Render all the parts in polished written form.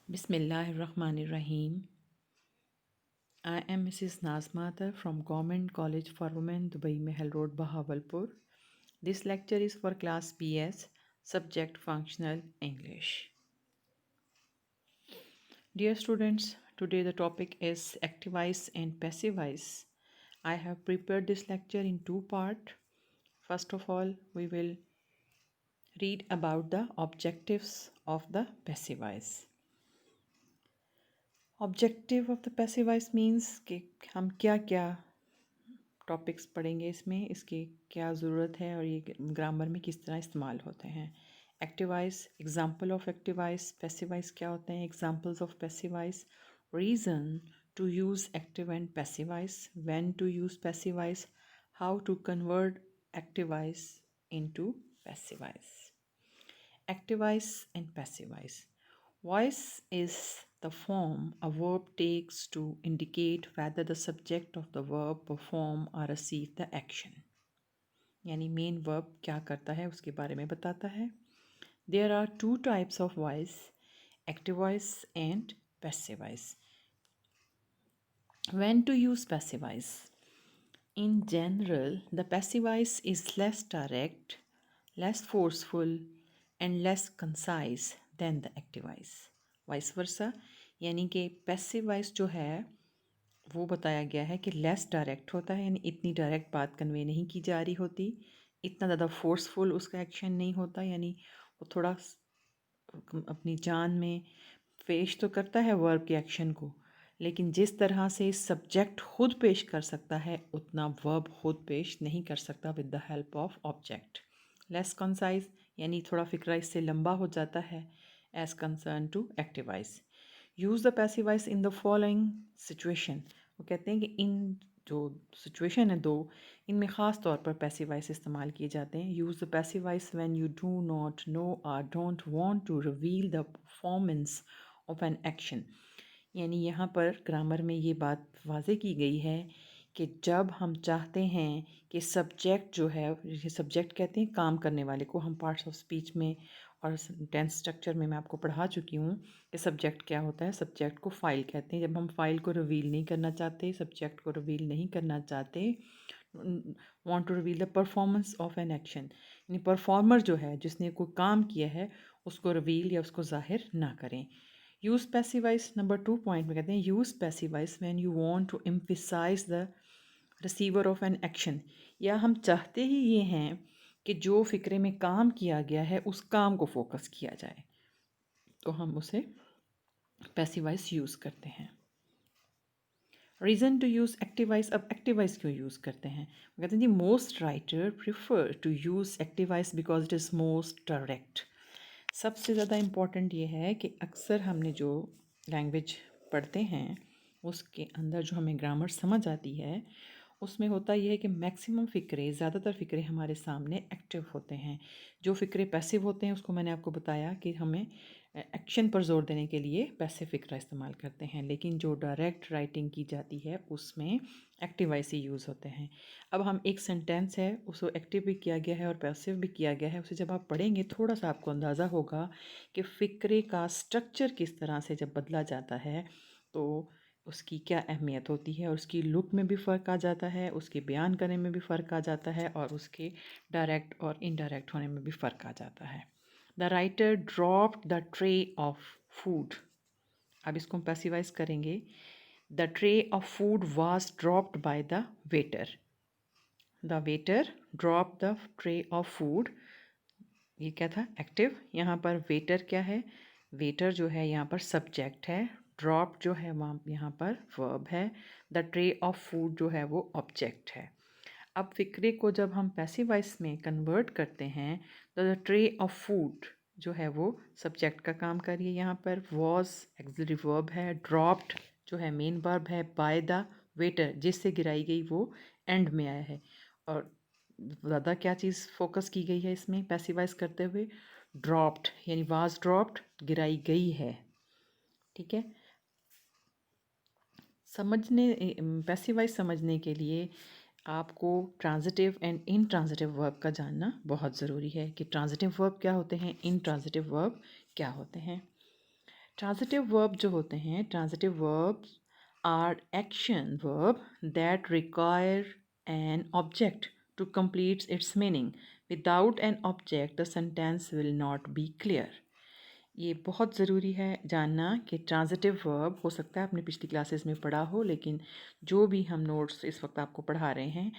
Bismillahirrahmanirrahim. I am Mrs. Nazmata from Government College for Women, Dubai Mahal Road, Bahawalpur. This lecture is for class PS, subject functional English. Dear students, today the topic is activize and passivize. I have prepared this lecture in two parts. First of all, we will read about the objectives of the passivize. Objective of the passivize means कि हम क्या क्या topics पढ़ेंगे इसमें, इसकी क्या ज़रूरत है और ये ग्रामर में किस तरह इस्तेमाल होते हैं. Activize, example of activize. Passivize क्या होते हैं, examples of passivize. Reason to use active and passivize. When to use passivize. How to convert activize into passivize. Activize and passivize. Voice is the form a verb takes to indicate whether the subject of the verb perform or receive the action. यानी main verb क्या करता है उसके बारे में बताता है. There are two types of voice, active voice and passive voice. When to use passive voice? In general, the passive voice is less direct, less forceful and less concise than the active voice. Vice versa, यानी कि passive voice जो है वो बताया गया है कि less direct होता है, यानी इतनी डायरेक्ट बात कन्वे नहीं की जा रही होती, इतना ज़्यादा फोर्सफुल उसका एक्शन नहीं होता, यानी वो थोड़ा अपनी जान में पेश तो करता है वर्ब के एक्शन को, लेकिन जिस तरह से सब्जेक्ट खुद पेश कर सकता है उतना वर्ब खुद पेश नहीं कर सकता with the help of object. Less concise यानी थोड़ा फिक्रा इससे लंबा हो जाता है as concern to activize. Use the passivize in the following situation. वो कहते हैं कि इन जो सिचुएशन है दो, इनमें ख़ास तौर पर पैसिवाइज इस्तेमाल किए जाते हैं. Use the passive voice when you do not know और don't want to reveal the performance of an action. यानी यहाँ पर ग्रामर में ये बात वाज़े की गई है कि जब हम चाहते हैं कि सब्जेक्ट जो है, ये सब्जेक्ट कहते हैं काम करने वाले को, हम पार्ट्स ऑफ स्पीच में और टेंस स्ट्रक्चर में मैं आपको पढ़ा चुकी हूँ कि सब्जेक्ट क्या होता है. सब्जेक्ट को फ़ाइल कहते हैं. जब हम फ़ाइल को रिवील नहीं करना चाहते, सब्जेक्ट को रिवील नहीं करना चाहते, want to reveal the performance of an action, यानी परफॉर्मर जो है जिसने कोई काम किया है उसको रिवील या उसको जाहिर ना करें. यूज़ पैसिवाइज नंबर 2 पॉइंट में कहते हैं use passivize when you want to emphasize the receiver of an action. या हम चाहते ही ये हैं कि जो फ़िक्रे में काम किया गया है उस काम को फोकस किया जाए, तो हम उसे पैसिवाइज यूज़ करते हैं. Reason to use active voice. अब एक्टिवाइज क्यों यूज़ करते हैं? कहते हैं जी most writer prefer to use active voice because it is most direct. सबसे ज़्यादा इम्पॉर्टेंट ये है कि अक्सर हमने जो लैंग्वेज पढ़ते हैं उसके अंदर जो हमें ग्रामर समझ आती है उसमें होता यह है कि मैक्सिमम फ़िक्रे, ज़्यादातर फ़िक्रे हमारे सामने एक्टिव होते हैं. जो फ़िक्रे पैसिव होते हैं उसको मैंने आपको बताया कि हमें एक्शन पर जोर देने के लिए पैसिव फ़िक्रा इस्तेमाल करते हैं, लेकिन जो डायरेक्ट राइटिंग की जाती है उसमें एक्टिव वॉइस ही यूज़ होते हैं. अब हम एक सेंटेंस है उसको एक्टिव भी किया गया है और पैसिव भी किया गया है, उसे जब आप पढ़ेंगे थोड़ा सा आपको अंदाज़ा होगा कि फ़िक्रे का स्ट्रक्चर किस तरह से जब बदला जाता है तो उसकी क्या अहमियत होती है, और उसकी लुक में भी फ़र्क आ जाता है, उसके बयान करने में भी फ़र्क आ जाता है और उसके डायरेक्ट और इनडायरेक्ट होने में भी फ़र्क आ जाता है. The writer dropped the tray of food. अब इसको हम पैसिवाइज करेंगे. The tray of food was dropped by the waiter. The waiter drop the tray of food. ये क्या था? एक्टिव. यहाँ पर वेटर क्या है? वेटर जो है यहाँ पर सब्जेक्ट है. ड्रॉप जो है वहाँ यहाँ पर वर्ब है. द ट्रे ऑफ फूड जो है वो ऑब्जेक्ट है. अब फिक्रे को जब हम पैसिव वॉइस में कन्वर्ट करते हैं तो द ट्रे ऑफ फूड जो है वो सब्जेक्ट का काम करिए. यहाँ पर वॉज एक्सिलरी वर्ब है. ड्रॉप्ड जो है मेन वर्ब है. बाय द वेटर जिससे गिराई गई वो एंड में आया है. और ज़्यादा क्या चीज़ फोकस की गई है इसमें पैसिवाइज करते हुए? ड्रॉप्ड, यानी वाज ड्रॉप्ड गिराई गई है. ठीक है. समझने पैसिवाइज समझने के लिए आपको ट्रांजिटिव एंड इनट्रांजिटिव वर्ब का जानना बहुत ज़रूरी है कि ट्रांजिटिव वर्ब क्या होते हैं, इनट्रांजिटिव वर्ब क्या होते हैं. ट्रांजिटिव वर्ब जो होते हैं, transitive verbs are action verb that require an object to complete its meaning. Without an object the sentence will not be clear. ये बहुत ज़रूरी है जानना कि ट्रांजिटिव वर्ब हो सकता है आपने पिछली क्लासेस में पढ़ा हो, लेकिन जो भी हम नोट्स इस वक्त आपको पढ़ा रहे हैं,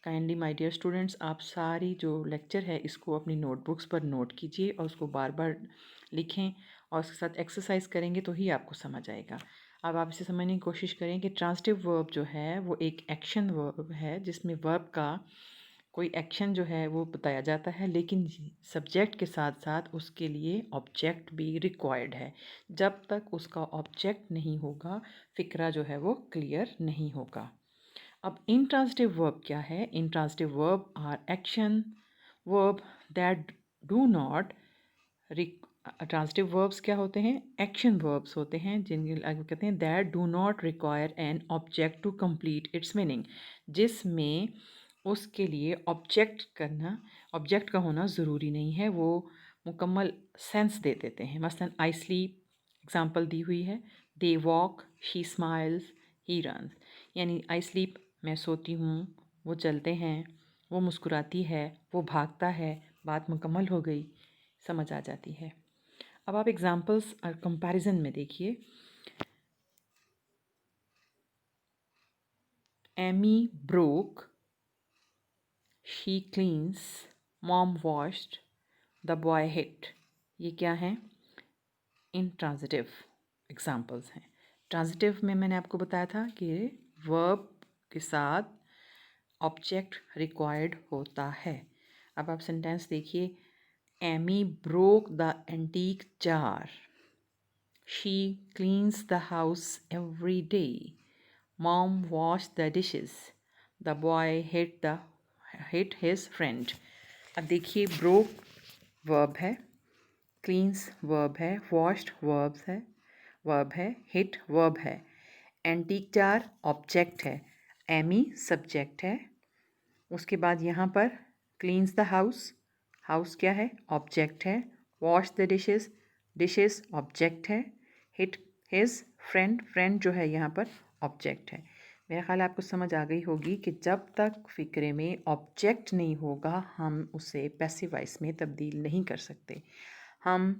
काइंडली माय डियर स्टूडेंट्स, आप सारी जो लेक्चर है इसको अपनी नोटबुक्स पर नोट कीजिए और उसको बार बार लिखें और उसके साथ एक्सरसाइज करेंगे तो ही आपको समझ आएगा. अब आप इसे समझने की कोशिश करें कि ट्रांजिटिव वर्ब जो है वो एक एक्शन वर्ब है जिसमें वर्ब का कोई एक्शन जो है वो बताया जाता है, लेकिन सब्जेक्ट के साथ साथ उसके लिए ऑब्जेक्ट भी रिक्वायर्ड है. जब तक उसका ऑब्जेक्ट नहीं होगा फ़िक्रा जो है वो क्लियर नहीं होगा. अब इंट्रांजिटिव वर्ब क्या है? Intransitive verb are action verb that do not. Transitive verbs क्या होते हैं? एक्शन वर्ब्स होते हैं जिनके आगे कहते हैं that do not require an object to complete its meaning, जिसमें उसके लिए ऑब्जेक्ट का होना ज़रूरी नहीं है, वो मुकम्मल सेंस दे देते हैं. मसलन आई स्लीप एग्जांपल दी हुई है, they walk, she smiles, he runs. यानी आई स्लीप मैं सोती हूँ, वो चलते हैं, वो मुस्कुराती है, वो भागता है, बात मुकम्मल हो गई, समझ आ जाती है. अब आप एग्जांपल्स और कंपैरिजन में देखिए. Amy broke, she cleans, mom washed, the boy hit. ये क्या हैं? इंट्रांजिटिव एग्जांपल्स हैं. ट्रांजिटिव में मैंने आपको बताया था कि वर्ब के साथ ऑब्जेक्ट रिक्वायर्ड होता है. अब आप सेंटेंस देखिए. Amy broke the antique jar, she cleans the house every day, mom wash the dishes, the boy hit his friend. अब देखिए, ब्रोक वर्ब है, क्लीन्स वर्ब है, वॉश्ड वर्ब है, हिट वर्ब है, एंटीक जार ऑब्जेक्ट है, Amy subject है. उसके बाद यहाँ पर क्लीन्स द हाउस, हाउस क्या है? ऑब्जेक्ट है. Wash the dishes, dishes object है. हिट हिज फ्रेंड, फ्रेंड जो है यहाँ पर ऑब्जेक्ट है. मेरा ख्याल आपको समझ आ गई होगी कि जब तक फ़िक्रे में ऑब्जेक्ट नहीं होगा हम उसे पैसिव वॉइस में तब्दील नहीं कर सकते. हम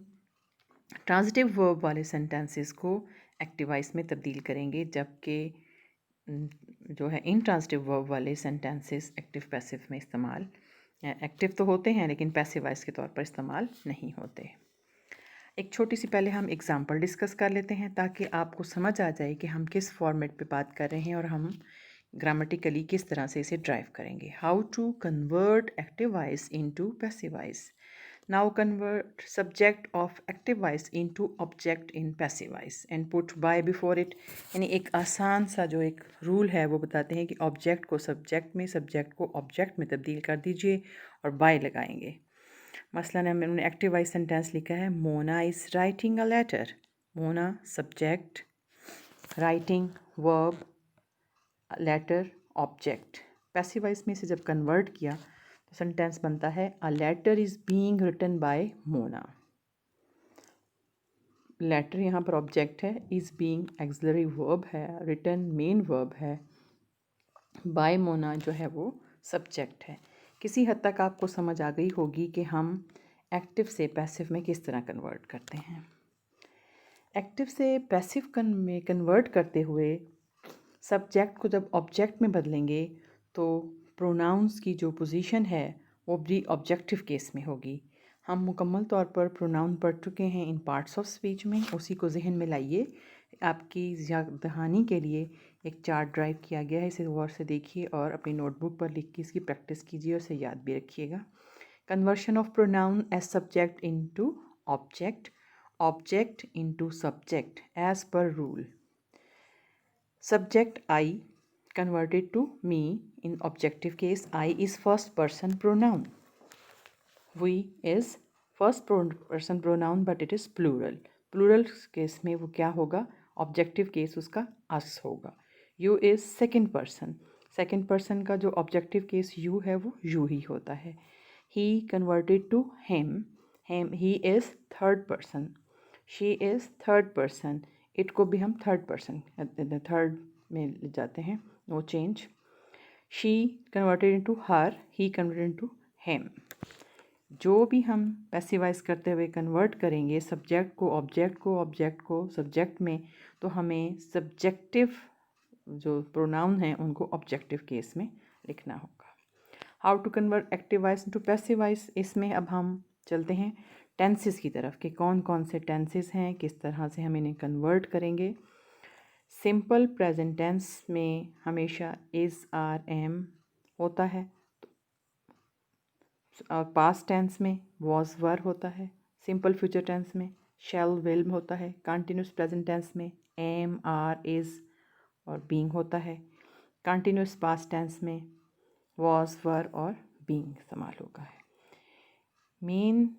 ट्रांजिटिव वर्ब वाले सेंटेंसेस को एक्टिव वॉइस में तब्दील करेंगे, जबकि जो है इंट्रांजिटिव वर्ब वाले सेंटेंसेस एक्टिव पैसिव में इस्तेमाल, एक्टिव तो होते हैं लेकिन पैसिव वॉइस के तौर पर इस्तेमाल नहीं होते. एक छोटी सी पहले हम एग्जांपल डिस्कस कर लेते हैं ताकि आपको समझ आ जाए कि हम किस फॉर्मेट पे बात कर रहे हैं और हम ग्रामेटिकली किस तरह से इसे ड्राइव करेंगे. How to convert active voice into passive voice. Now convert subject of active voice into object in passive voice and put by before it. यानी एक आसान सा जो एक रूल है वो बताते हैं कि ऑब्जेक्ट को सब्जेक्ट में, सब्जेक्ट को ऑब्जेक्ट में तब्दील कर दीजिए और बाय लगाएंगे. मसलन हमने एक्टिव वॉइस सेंटेंस लिखा है, Mona is writing a letter. Mona subject, writing verb, letter object. Passive voice में से जब कन्वर्ट किया तो सेंटेंस बनता है, a letter is being written by Mona. Letter यहाँ पर ऑब्जेक्ट है, इज़ बीइंग एक्सिलरी वर्ब है, रिटन मेन वर्ब है, बाय मोना जो है वो सब्जेक्ट है. किसी हद तक आपको समझ आ गई होगी कि हम एक्टिव से पैसिव में किस तरह कन्वर्ट करते हैं. एक्टिव से पैसिव में कन्वर्ट करते हुए सब्जेक्ट को जब ऑब्जेक्ट में बदलेंगे तो प्रोनाउंस की जो पोजीशन है वो भी ऑब्जेक्टिव केस में होगी. हम मुकम्मल तौर पर प्रोनाउन पढ़ चुके हैं इन पार्ट्स ऑफ स्पीच में, उसी को जहन में लाइए. आपकी याद दहानी के लिए एक चार्ट ड्राइव किया गया है, इसे गौर से देखिए और अपनी नोटबुक पर लिख के इसकी प्रैक्टिस कीजिए और इसे याद भी रखिएगा. Conversion of pronoun as subject into object, object into subject as per rule. Subject I converted to me. In objective case, I is first person pronoun. We is first person pronoun but it is plural. Plural case में वो क्या होगा? Objective case उसका us होगा. You is second person. Second person का जो objective case you है वो you ही होता है. He converted to him. He is third person. She is third person, it को भी हम थर्ड पर्सन थर्ड में ले जाते हैं, no change. She converted into her, he converted into him. जो भी हम पैसिवाइज करते हुए कन्वर्ट करेंगे सब्जेक्ट को ऑब्जेक्ट को, ऑब्जेक्ट को सब्जेक्ट में, तो हमें सब्जेक्टिव जो प्रोनाउन हैं उनको ऑब्जेक्टिव केस में लिखना होगा। How to convert active voice into passive voice, इसमें अब हम चलते हैं टेंसेस की तरफ कि कौन कौन से टेंसेस हैं, किस तरह से हम इन्हें कन्वर्ट करेंगे। सिंपल प्रेजेंट टेंस में हमेशा इज़ आर एम होता है, और पास्ट टेंस में वॉज वर होता है। सिंपल फ्यूचर टेंस में शैल विल होता है। कंटिन्यूस प्रेजेंट टेंस में एम आर इज़ और बीइंग होता है। कंटिन्यूस पास्ट टेंस में वॉज वर और बीइंग इस्तेमाल होगा है। मेन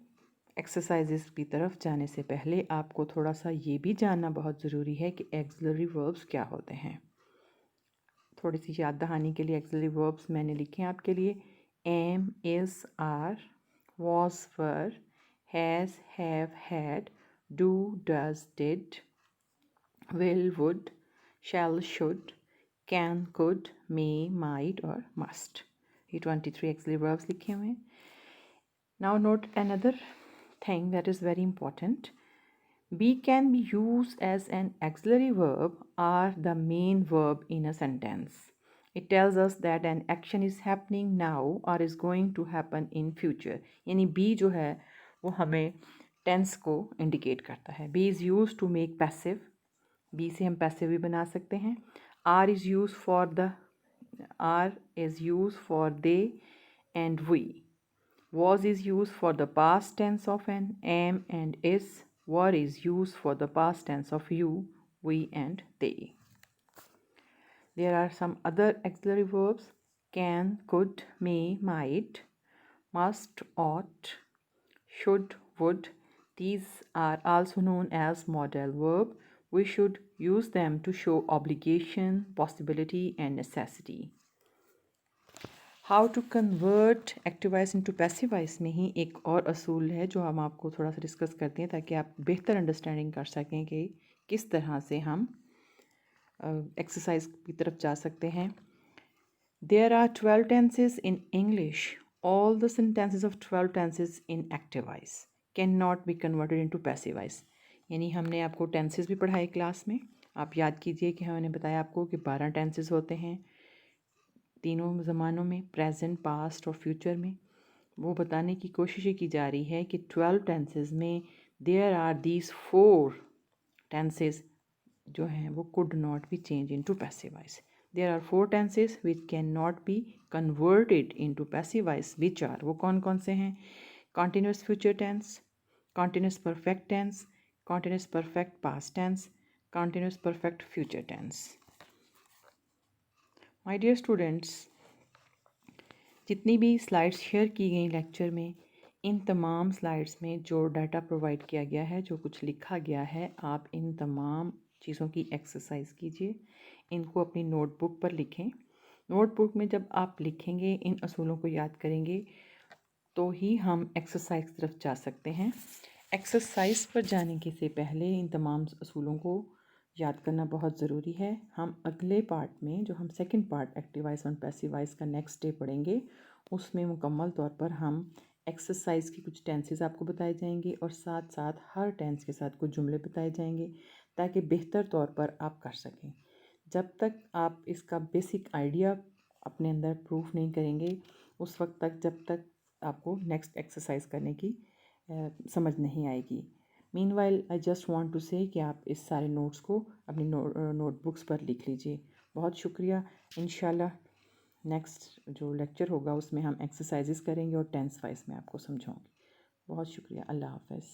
एक्सरसाइजेस की तरफ जाने से पहले आपको थोड़ा सा ये भी जानना बहुत ज़रूरी है कि एक्सिलरी वर्ब्स क्या होते हैं। थोड़ी सी याद दहानी के लिए एक्सिलरी वर्ब्स मैंने लिखे हैं आपके लिए। Am, is, are, was, were, has, have, had, do, does, did, will, would, shall, should, can, could, may, might और मस्ट। ये 23 एक्सिलरी वर्ब्स लिखे हुए हैं। Now note another thing that is very important. Be can be used as an auxiliary verb or the main verb in a sentence. It tells us that an action is happening now or is going to happen in future. यानी be जो है वो हमें tense को indicate करता है. Be is used to make passive. be से हम passive भी बना सकते हैं. R is used for they and we. Was is used for the past tense of an, am and is. Were is used for the past tense of you, we and they. There are some other auxiliary verbs: can, could, may, might, must, ought, should, would. These are also known as modal verb. We should use them to show obligation, possibility and necessity. How to convert active voice into passive voice में ही एक और असूल है जो हम आपको थोड़ा सा डिस्कस करते हैं ताकि आप बेहतर अंडरस्टैंडिंग कर सकें कि किस तरह से हम एक्सरसाइज की तरफ जा सकते हैं। There are 12 tenses in English. All the sentences of 12 tenses in active voice can not be converted into passive voice. यानी हमने आपको टेंसेज भी पढ़ाए क्लास में। आप याद कीजिए कि हमने बताया आपको कि 12 टेंसेज होते हैं तीनों ज़मानों में, प्रेजेंट, पास्ट और फ्यूचर में। वो बताने की कोशिश की जा रही है कि 12 टेंसेज में देयर आर दीज 4 टेंसेज जो हैं वो could not be change into passive voice. There are 4 tenses which can not be converted into passive voice, which are, वो कौन कौन से हैं? Continuous future tense, continuous perfect tense, continuous perfect past tense, continuous perfect future tense. My dear students, जितनी भी slides share की गई lecture में, इन तमाम स्लाइड्स में जो डाटा प्रोवाइड किया गया है, जो कुछ लिखा गया है, आप इन तमाम चीज़ों की एक्सरसाइज कीजिए, इनको अपनी नोटबुक पर लिखें। नोटबुक में जब आप लिखेंगे, इन असूलों को याद करेंगे, तो ही हम एक्सरसाइज की तरफ जा सकते हैं। एक्सरसाइज पर जाने के से पहले इन तमाम असूलों को याद करना बहुत ज़रूरी है। हम अगले पार्ट में, जो हम सेकंड पार्ट एक्टिव वॉइस और पैसिव वॉइस का नेक्स्ट डे पढ़ेंगे, उसमें मुकम्मल तौर पर हम एक्सरसाइज की कुछ टेंसेस आपको बताए जाएंगे और साथ साथ हर टेंस के साथ कुछ जुमले बताए जाएंगे ताकि बेहतर तौर पर आप कर सकें। जब तक आप इसका बेसिक आइडिया अपने अंदर प्रूफ नहीं करेंगे, उस वक्त तक जब तक आपको नेक्स्ट एक्सरसाइज करने की समझ नहीं आएगी। Meanwhile I just want to say कि आप इस सारे नोट्स को अपनी नोटबुक्स पर लिख लीजिए। बहुत शुक्रिया। इंशाल्लाह नेक्स्ट जो लेक्चर होगा उसमें हम एक्सरसाइजेस करेंगे और टेंस वाइज में आपको समझाऊंगी। बहुत शुक्रिया। अल्लाह हाफ़िज़।